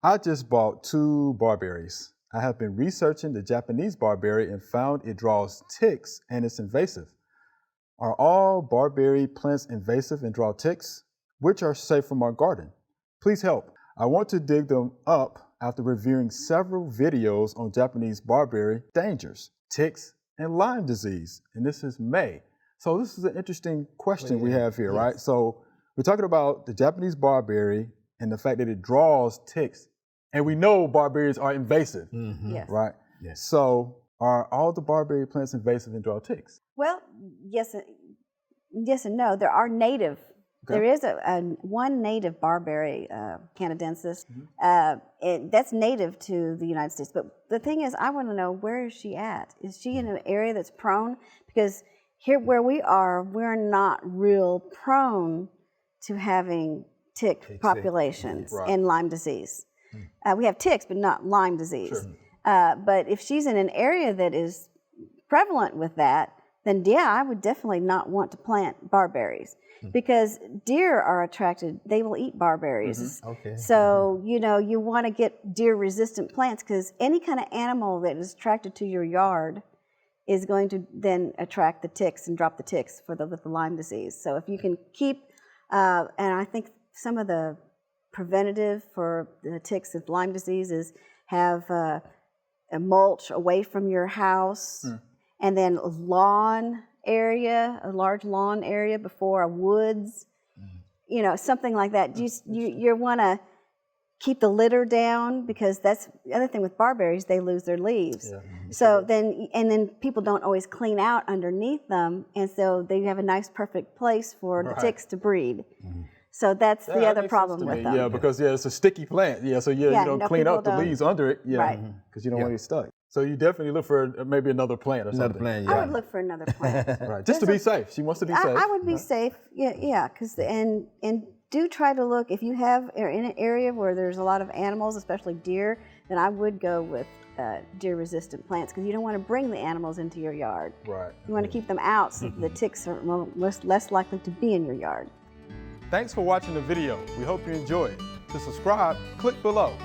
I just bought 2 barberries. I have been researching the Japanese barberry and found it draws ticks and it's invasive. Are all barberry plants invasive and draw ticks? Which are safe from our garden? Please help. I want to dig them up after reviewing several videos on Japanese barberry dangers, ticks, and Lyme disease. And this is May. So this is an interesting question we have here, right? So we're talking about the Japanese barberry and the fact that it draws ticks. And we know barberries are invasive, right? Yes. So are all the barberry plants invasive and draw ticks? Well, yes and no. There are native. Okay. There is one native barberry, canadensis. That's native to the United States. But the thing is, I want to know, where is she at? Is she in an area that's prone? Because here where we are, we're not real prone to having tick populations and Lyme disease. We have ticks, but not Lyme disease. Sure. But if she's in an area that is prevalent with that, then yeah, I would definitely not want to plant barberries, because deer are attracted, they will eat barberries. So, you know, you want to get deer-resistant plants, because any kind of animal that is attracted to your yard is going to then attract the ticks and drop the ticks with the Lyme disease. So if you can keep, and I think some of the preventative for the ticks with Lyme disease is have a mulch away from your house, and then a lawn area, a large lawn area before a woods, you know, something like that. You want to keep the litter down, because that's the other thing with barberries, they lose their leaves. So then people don't always clean out underneath them, and so they have a nice perfect place for the ticks to breed. So that's the other problem with them. Yeah, because it's a sticky plant. So you don't clean out the leaves under it. Because you don't want to get stuck. So you definitely look for maybe another plant or something. Another plant, I would look for another plant. Right, just to be safe. She wants to be safe. I would be safe. Because and do try to look, if you are in an area where there's a lot of animals, especially deer, then I would go with deer-resistant plants, because you don't want to bring the animals into your yard. Right. You want to keep them out so the ticks are less likely to be in your yard. Thanks for watching the video. We hope you enjoyed. To subscribe, click below.